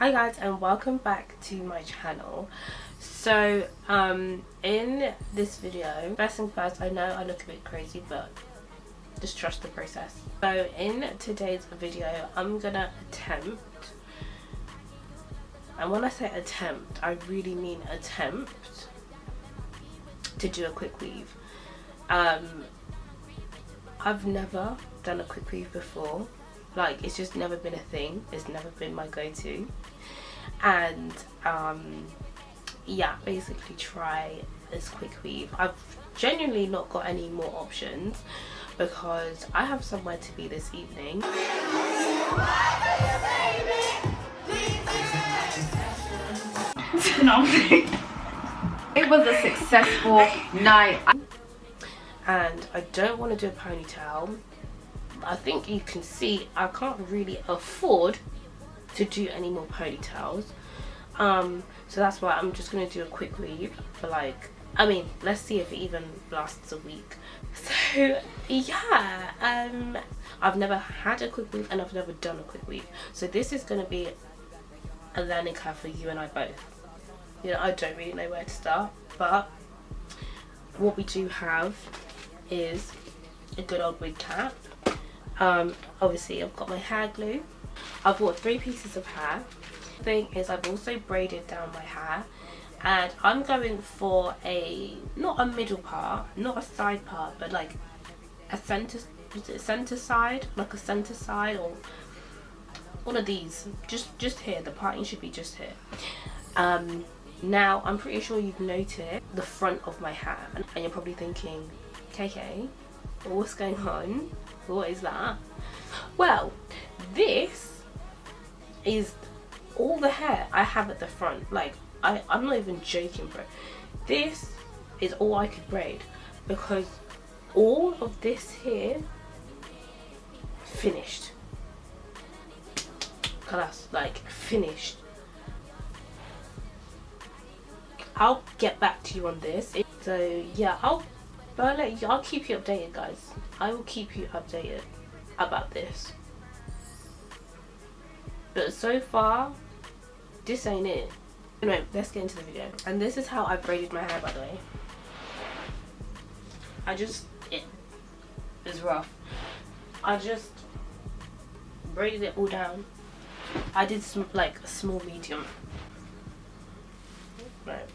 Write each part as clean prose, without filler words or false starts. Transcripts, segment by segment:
Hi guys, and welcome back to my channel. So in this video, first thing first, I know I look a bit crazy, but just trust the process. So in today's video, I'm gonna attempt, and when I say attempt, I really mean attempt to do a quick weave. I've never done a quick weave before. Like, it's just never been a thing. It's never been my go-to. And yeah, basically try this quick weave. I've genuinely not got any more options because I have somewhere to be this evening. It was a successful night. And I don't want to do a ponytail. I think you can see I can't really afford to do any more ponytails. So that's why I'm just going to do a quick weave for like, I mean, let's see if it even lasts a week. So yeah, I've never had a quick weave and I've never done a quick weave. So this is going to be a learning curve for you and I both. You know, I don't really know where to start, but what we do have is a good old wig cap. Obviously I've got my hair glue. I've bought 3 pieces of hair. The thing is, I've also braided down my hair, and I'm going for a, not a middle part, not a side part, but like a center, is it center side? Like a center side, or one of these, just here. The parting should be just here. Now I'm pretty sure you've noticed the front of my hair, and you're probably thinking, KK, what's going on? What is that? Well, this is all the hair I have at the front. Like, I'm not even joking, bro. This is all I could braid because all of this here finished. Class, like finished. I'll get back to you on this. So yeah, I'll keep you updated, guys. I will keep you updated about this. But so far, this ain't it. Anyway, let's get into the video. And this is how I braided my hair, by the way. It's rough. I just braided it all down. I did some, like a small medium. Right.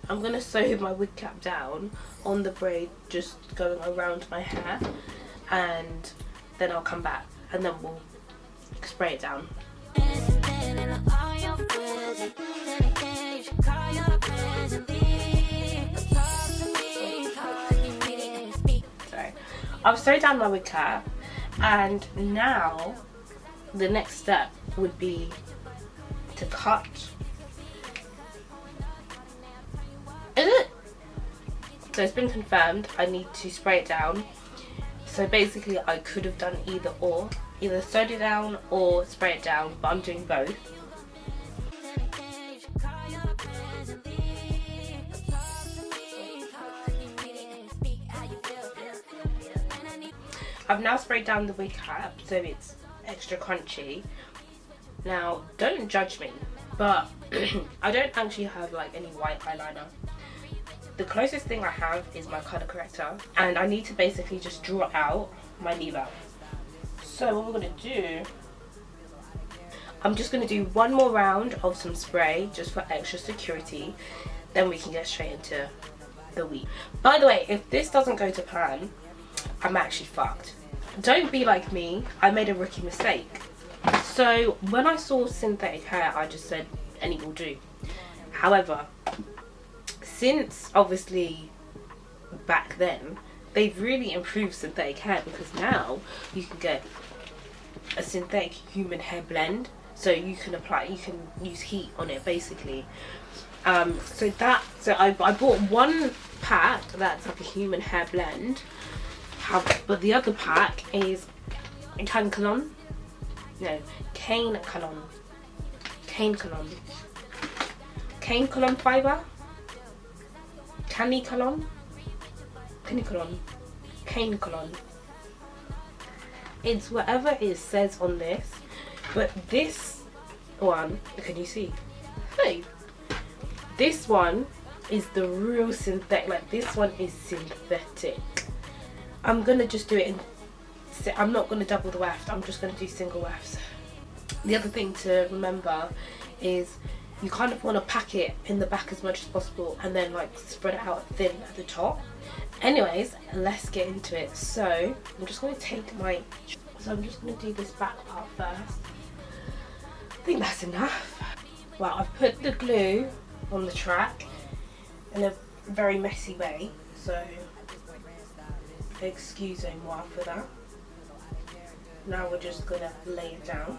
I'm gonna sew my wig cap down on the braid, just going around my hair, and then I'll come back and then we'll spray it down. Sorry. I've sewed down my wig cap, and now the next step would be to cut. Is it? So it's been confirmed I need to spray it down. So basically I could have done either or. Either sewed it down or spray it down, but I'm doing both. I've now sprayed down the wig cap so it's extra crunchy. Now don't judge me, but I don't actually have like any white eyeliner. The closest thing I have is my colour corrector, and I need to basically just draw out my leave out. So what we're going to do, I'm just going to do one more round of some spray just for extra security, then we can get straight into the weave. By the way, if this doesn't go to plan, I'm actually fucked. Don't be like me, I made a rookie mistake. So when I saw synthetic hair, I just said any will do. However, since obviously back then, they've really improved synthetic hair, because now you can get a synthetic human hair blend, so you can use heat on it basically. So I bought one pack that's like a human hair blend, but the other pack is Kanekalon. No, Kanekalon fiber. Kanekalon. It's whatever it says on this, but this one, can you see? Hey, this one is the real synthetic. Like, this one is synthetic. I'm gonna just do it in, I'm not gonna double the weft, I'm just gonna do single wefts. The other thing to remember is you kind of want to pack it in the back as much as possible and then like spread it out thin at the top. Anyways, let's get into it. So I'm just going to take my, I'm just going to do this back part first. I think that's enough. Well, I've put the glue on the track in a very messy way, so excusez moi for that. Now we're just going to lay it down.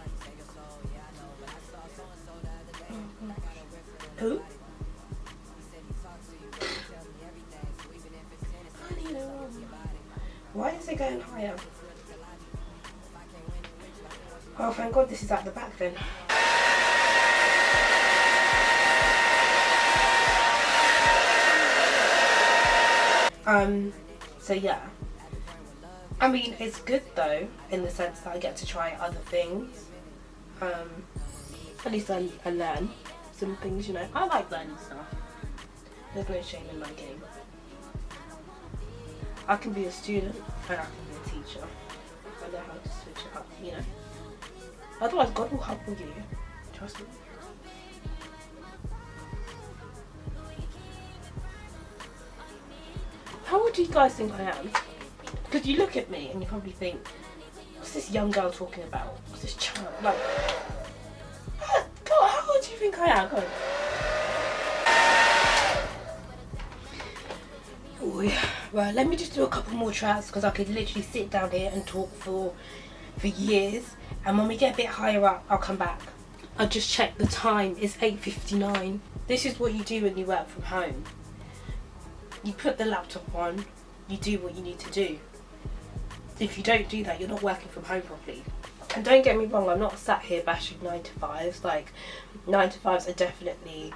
Ooh. Why is it going higher? Oh, thank God this is at the back then. So yeah. I mean, it's good though, in the sense that I get to try other things. At least I learn some things, you know. I like learning stuff. There's no shame in my game. I can be a student and I can be a teacher. I know how to switch it up, you know. Otherwise, God will humble you. Trust me. How old do you guys think I am? Because you look at me and you probably think, what's this young girl talking about? What's this child? Like, God, how old do you think I am? God. Oh yeah. Right, let me just do a couple more tracks because I could literally sit down here and talk for years. And when we get a bit higher up, I'll come back. I just checked the time. It's 8:59. This is what you do when you work from home. You put the laptop on. You do what you need to do. If you don't do that, you're not working from home properly. And don't get me wrong, I'm not sat here bashing 9-to-5s. Like, 9-to-5s are definitely,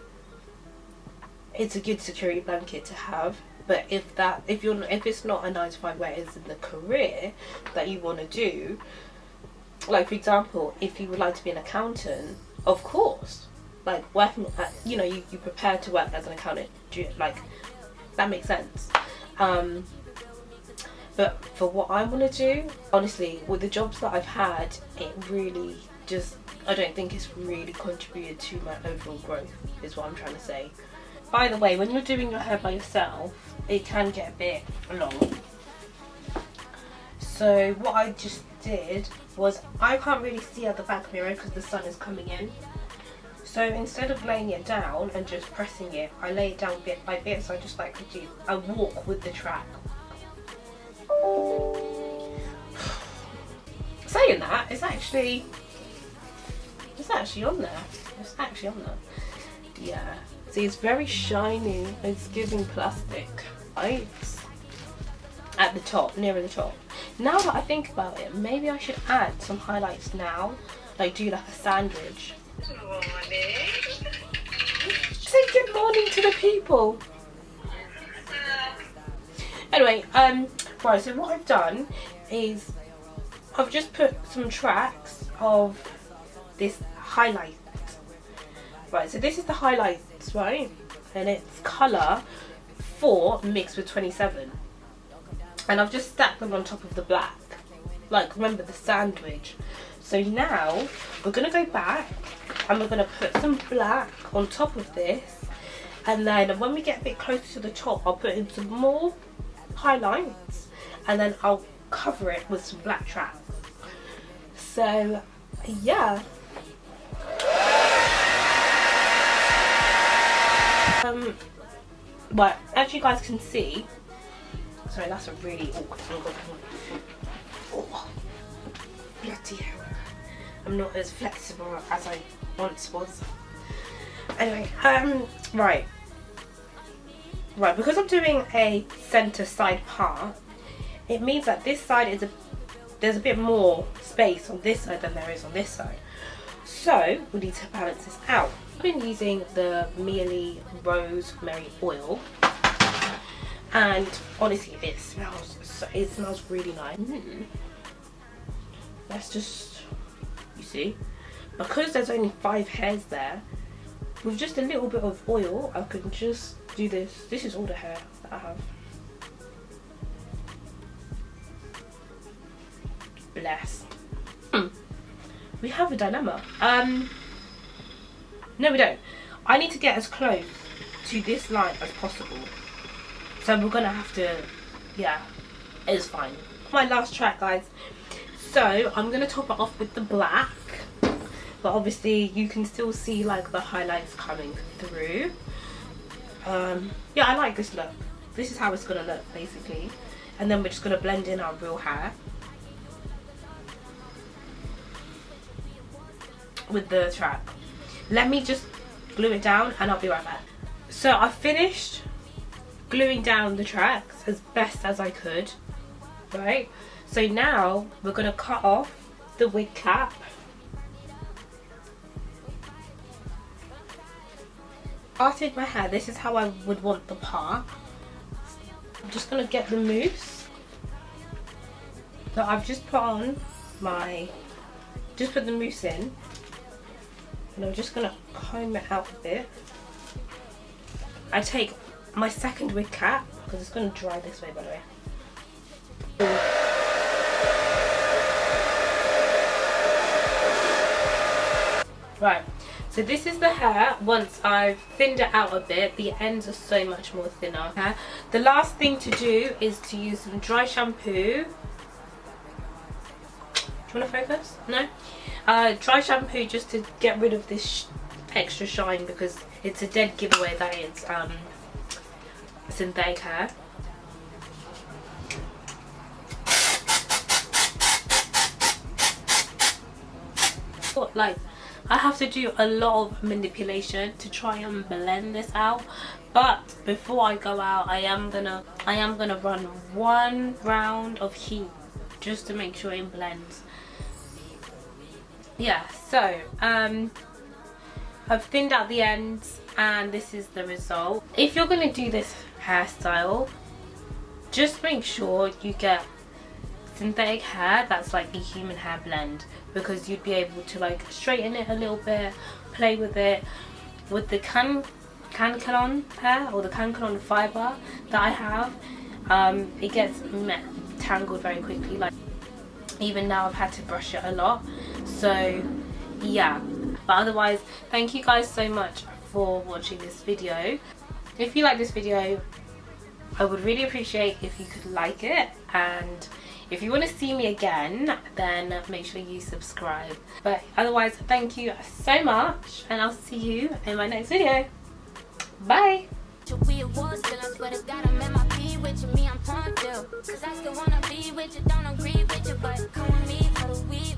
it's a good security blanket to have. But if it's not a 9-to-5 where it's in the career that you want to do, like for example, if you would like to be an accountant, of course, like working at, you know, you prepare to work as an accountant, like that makes sense. But for what I want to do, honestly, with the jobs that I've had, it really just, I don't think it's really contributed to my overall growth, is what I'm trying to say. By the way, when you're doing your hair by yourself, it can get a bit long. So what I just did was, I can't really see out the back mirror because the sun is coming in. So instead of laying it down and just pressing it, I lay it down bit by bit. So I just like to do, I walk with the track. Saying that, it's actually on there. It's actually on there. Yeah. See, it's very shiny. It's giving plastic. Right? At the top, nearer the top. Now that I think about it, maybe I should add some highlights now. Like do like a sandwich. Good morning. Say good morning to the people. Anyway, right, so what I've done is I've just put some tracks of this highlight. Right, so this is the highlights, right? And it's colour 4 mixed with 27. And I've just stacked them on top of the black. Like, remember the sandwich. So now, we're going to go back and we're going to put some black on top of this. And then when we get a bit closer to the top, I'll put in some more highlights. And then I'll cover it with some black tracks. So, yeah. But as you guys can see, sorry, that's a really awkward angle. Oh, bloody hell. I'm not as flexible as I once was. Anyway, right, because I'm doing a centre side part, it means that this side is there's a bit more space on this side than there is on this side. So we need to balance this out. I've been using the Merely Rosemary oil, and honestly, it smells really nice. let's just, you see, because there's only 5 hairs there, with just a little bit of oil I can just do this. This is all the hair that I have. Bless. We have a dilemma. No we don't. I need to get as close to this line as possible, so we're gonna have to, yeah, it's fine. My last track, guys, so I'm gonna top it off with the black, but obviously you can still see like the highlights coming through. Yeah, I like this look. This is how it's gonna look basically, and then we're just gonna blend in our real hair with the track. Let me just glue it down and I'll be right back. So I finished gluing down the tracks as best as I could, right? So now we're gonna cut off the wig cap. Parted my hair, this is how I would want the part. I'm just gonna get the mousse. So I've just put on my, just put the mousse in, and I'm just gonna comb it out a bit. I take my second wig cap, because it's gonna dry this way by the way. Right, so this is the hair once I've thinned it out a bit. The ends are so much more thinner. Okay? The last thing to do is to use some dry shampoo. Do you want to focus? No? Dry shampoo just to get rid of this extra shine, because it's a dead giveaway that it's synthetic hair. Like, I have to do a lot of manipulation to try and blend this out, but before I go out I am gonna run 1 round of heat just to make sure it blends. Yeah, so I've thinned out the ends and this is the result. If you're gonna do this hairstyle, just make sure you get synthetic hair that's like a human hair blend, because you'd be able to like straighten it a little bit, play with it. With the Kanekalon hair, or the Kanekalon fibre that I have, it gets tangled very quickly. Like, even now I've had to brush it a lot. So yeah, but otherwise, thank you guys so much for watching this video. If you like this video, I would really appreciate if you could like it, and if you want to see me again, then make sure you subscribe. But otherwise, thank you so much, and I'll see you in my next video. Bye. Cause I still wanna be with you, don't agree with you, but come with me for the week.